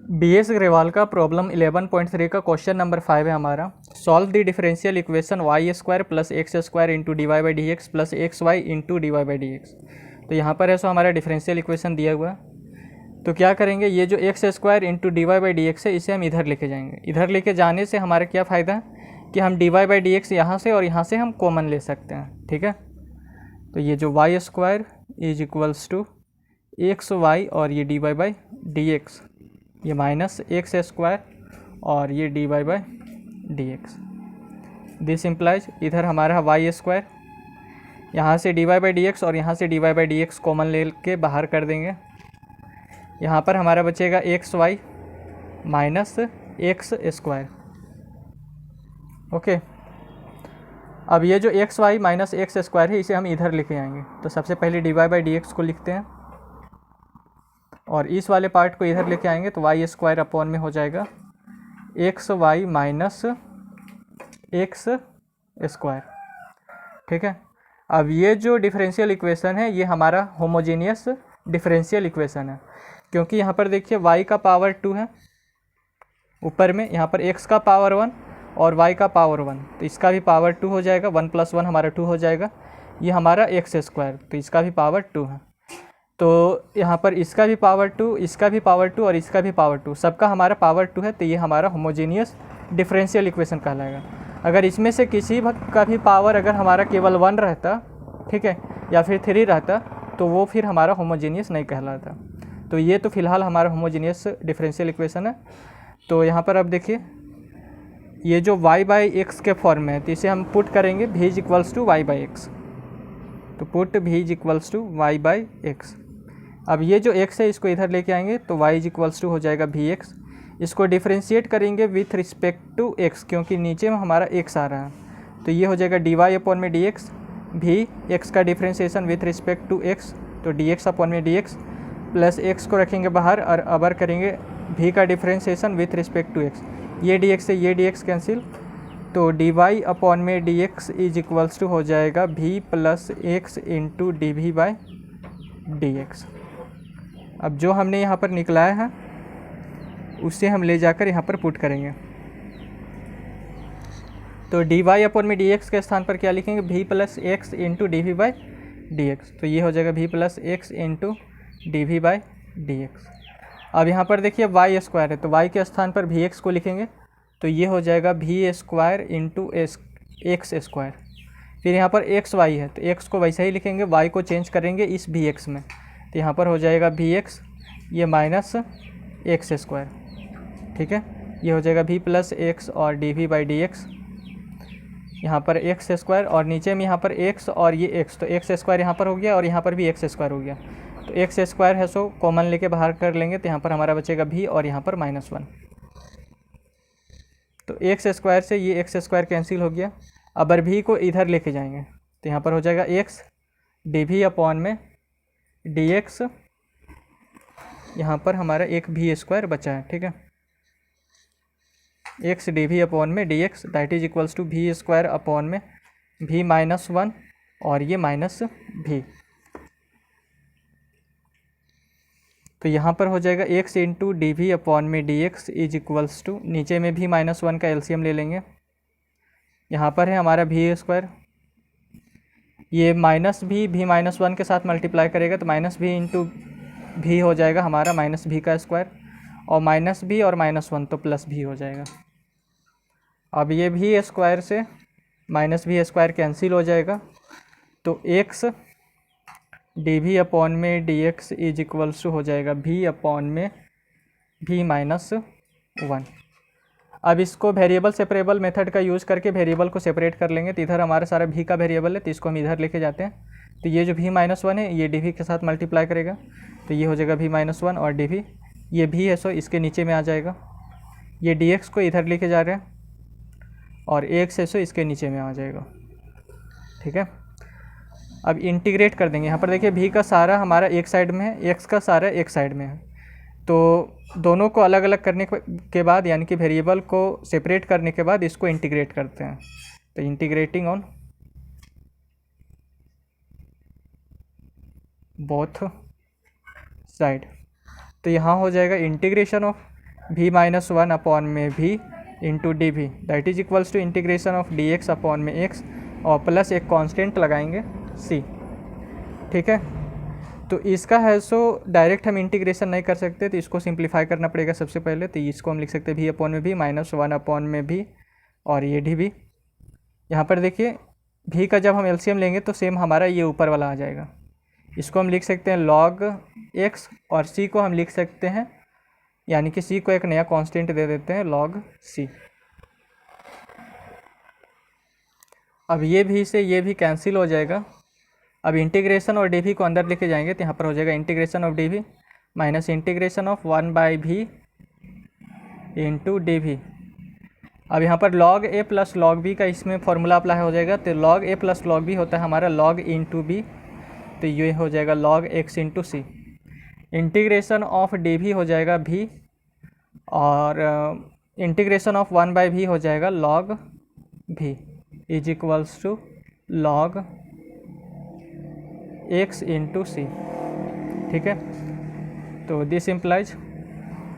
BS Grewal का problem 11.3 का question number 5 है हमारा। Solve the differential equation y square plus x square into d y by d x plus x y into d y by d x. तो यहाँ पर है सो हमारा differential equation दिया हुआ है। तो क्या करेंगे, ये जो x square into d y by d x है इसे हम इधर लेके जाएंगे। इधर लेके जाने से हमारा क्या फ़ायदा है कि हम d y by d x यहाँ से और यहाँ से हम कॉमन ले सकते हैं। ठीक है, तो ये जो y square is equals to x y और ये d y by d x, ये माइनस एक्स स्क्वायर और ये d y by d x. This implies इधर हमारा वाई स्क्वायर, यहाँ से d y by d x और यहाँ से d y by d x common ले के बाहर कर देंगे। यहाँ पर हमारा बचेगा x y minus x square. Okay, अब ये जो x y minus x square है इसे हम इधर लेके आएंगे। तो सबसे पहले d y by d x को लिखते हैं और इस वाले पार्ट को इधर लेके आएंगे तो वाई स्क्वायर अपॉन में हो जाएगा x y minus x square. ठीक है, अब ये जो डिफरेंशियल इक्वेशन है ये हमारा होमोजेनियस डिफरेंशियल इक्वेशन है, क्योंकि यहाँ पर देखिए y का पावर 2 है ऊपर में, यहाँ पर x का पावर 1 और y का पावर 1, तो इसका भी पावर 2 हो जाएगा। 1 + 1 हमारा 2 हो जाएगा। ये हमारा एक्स स्क्वायर, तो इसका भी पावर 2 है। तो यहाँ पर इसका भी पावर 2, इसका भी पावर 2 और इसका भी पावर 2, सबका हमारा पावर 2 है। तो ये हमारा होमोजेनियस डिफरेंशियल इक्वेशन कहलाएगा। अगर इसमें से किसी का भी पावर अगर हमारा केवल 1 रहता, ठीक है, या फिर 3 रहता, तो वो फिर हमारा होमोजेनियस नहीं कहलाता। तो ये तो फिलहाल हमारा होमोजेनियस डिफरेंशियल इक्वेशन है। तो यहाँ पर अब देखिए ये जो y बाई एक्स के फॉर्म में है तो इसे हम पुट करेंगे v is equals to y by x. तो put v is equals to y by x. अब ये जो x है इसको इधर लेके आएंगे तो y इज इक्वल्स टू हो जाएगा वी एक्स। इसको डिफ्रेंशिएट करेंगे विथ रिस्पेक्ट टू x, क्योंकि नीचे में हमारा x आ रहा है। तो ये हो जाएगा डी वाई अपॉन में डी एक्स, भी x का differentiation with respect to x, तो डी एक्स अपॉन में डी एक्स प्लस x को रखेंगे बाहर और अबर करेंगे v का differentiation with respect to x। ये डी एक्स से ये डी एक्स कैंसिल, तो डी वाई अपॉन में d x is equals to हो जाएगा v plus x into D v by d x. अब जो हमने यहाँ पर निकलाया है उससे हम ले जाकर यहाँ पर पुट करेंगे। तो डी वाई अपॉन में डी एक्स के स्थान पर क्या लिखेंगे, v plus x into D v by d x. तो ये हो जाएगा v plus x into D v by d x. अब यहाँ पर देखिए वाई स्क्वायर है तो y के स्थान पर वी एक्स को लिखेंगे, तो ये हो जाएगा v square into x square. फिर यहाँ पर एक्स वाई है तो x को वैसे ही लिखेंगे, y को चेंज करेंगे इस वी एक्स में, तो यहाँ पर हो जाएगा वी एक्स ये माइनस एक्स स्क्वायर। ठीक है, ये हो जाएगा v प्लस एक्स और d v by d x, यहाँ पर एक्स स्क्वायर और नीचे में यहाँ पर x और ये x, तो एक्स स्क्वायर यहाँ पर हो गया और यहाँ पर भी एक्स स्क्वायर हो गया। तो एक्स स्क्वायर है सो कॉमन लेके बाहर कर लेंगे, तो यहाँ पर हमारा बचेगा v और यहाँ पर -1। तो एक्स स्क्वायर से ये एक्स स्क्वायर कैंसिल हो गया। अब v को इधर लेके जाएंगे तो यहाँ पर हो जाएगा x डी वी अपॉन में डी एक्स, यहाँ पर हमारा एक v स्क्वायर बचा है। ठीक है, एक्स डी वी अपॉन में d x that is equals to v square upon में v -1 और ये माइनस v। तो यहाँ पर हो जाएगा x into D v upon में d x is equals to, नीचे में भी -1 का एलसीएम ले लेंगे। यहाँ पर है हमारा v स्क्वायर, ये माइनस भी v -1 के साथ मल्टीप्लाई करेगा तो माइनस भी इंटू भी हो जाएगा हमारा माइनस भी का स्क्वायर, और माइनस भी और -1 तो प्लस भी हो जाएगा। अब ये भी स्क्वायर से माइनस भी स्क्वायर कैंसिल हो जाएगा, तो x डी वी अपॉन में d x is equals to हो जाएगा v अपॉन में v -1। अब इसको वेरिएबल सेपरेबल मेथड का यूज़ करके वेरिएबल को सेपरेट कर लेंगे। तो इधर हमारा सारा v का वेरिएबल है तो इसको हम इधर लेके जाते हैं। तो ये जो v -1 है ये डी वी के साथ मल्टीप्लाई करेगा, तो ये हो जाएगा v -1 और डी वी, ये भी है सो इसके नीचे में आ जाएगा। ये डी एक्स को इधर लेके जा रहे हैं और एक्स है सो इसके नीचे में आ जाएगा। ठीक है, अब इंटीग्रेट कर देंगे। यहाँ पर देखिए v का सारा हमारा एक साइड में है, x का सारा एक साइड में है, तो दोनों को अलग अलग करने के बाद यानी कि वेरिएबल को सेपरेट करने के बाद इसको इंटीग्रेट करते हैं। तो इंटीग्रेटिंग ऑन बोथ साइड, तो यहाँ हो जाएगा integration of v minus one upon में v into D v that is equals to integration of d x upon में x और प्लस एक कांस्टेंट लगाएंगे c। ठीक है, तो इसका है सो डायरेक्ट हम इंटीग्रेशन नहीं कर सकते, तो इसको सिंप्लीफाई करना पड़ेगा सबसे पहले। तो इसको हम लिख सकते हैं v अपॉन में v माइनस वन अपॉन में v और ये डी वी। यहाँ पर देखिए v का जब हम एलसीएम लेंगे तो सेम हमारा ये ऊपर वाला आ जाएगा। इसको हम लिख सकते हैं log x और c को हम लिख सकते हैं, यानी कि c को एक नया कांस्टेंट दे देते हैं log c। अब ये भी से ये भी कैंसिल हो जाएगा। अब इंटीग्रेशन और डी वी को अंदर लेके जाएंगे तो यहाँ पर हो जाएगा integration of D V minus integration of one by भी इंटू डी वी। अब यहाँ पर log a plus log b का इसमें फॉर्मूला अप्लाई हो जाएगा, तो log a plus log b होता है हमारा log इंटू b, तो ये हो जाएगा log x into c. Integration of D v हो जाएगा v और integration of one by v हो जाएगा log v is equals to log x into c. ठीक है, तो दिस इम्प्लाइज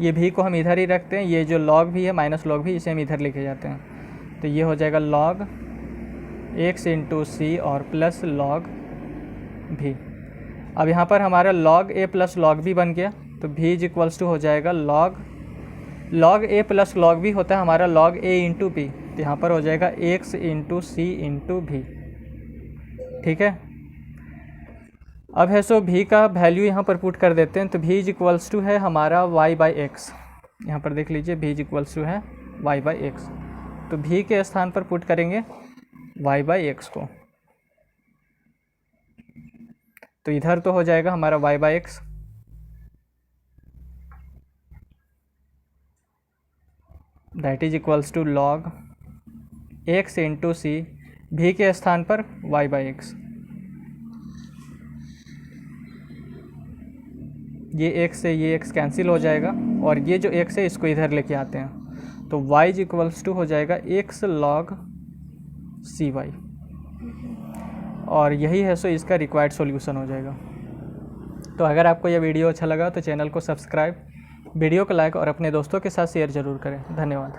ये भी को हम इधर ही रखते हैं, ये जो log भी है माइनस log भी इसे हम इधर लेके जाते हैं, तो ये हो जाएगा log x इंटू सी और प्लस log भी। अब यहाँ पर हमारा log a plus log b बन गया, तो v इज इक्वल्स टू हो जाएगा log a plus log b होता है हमारा log a इंटू b, तो यहाँ पर हो जाएगा x इंटू सी इंटू भी। ठीक है, अब है सो v का वैल्यू यहाँ पर पुट कर देते हैं, तो v इज इक्वल्स टू है हमारा y बाई एक्स। यहाँ पर देख लीजिए v इज इक्वल्स टू है y बाई एक्स, तो v के स्थान पर पुट करेंगे y बाई एक्स को, तो इधर तो हो जाएगा हमारा y by X that is equals to log x into C, v के स्थान पर y बाई एक्स। ये x से ये x कैंसिल हो जाएगा और ये जो x है इसको इधर लेके आते हैं, तो y इज इक्वल्स टू हो जाएगा x log cy और यही है सो इसका रिक्वायर्ड सॉल्यूशन हो जाएगा। तो अगर आपको यह वीडियो अच्छा लगा तो चैनल को सब्सक्राइब, वीडियो को लाइक और अपने दोस्तों के साथ शेयर ज़रूर करें। धन्यवाद।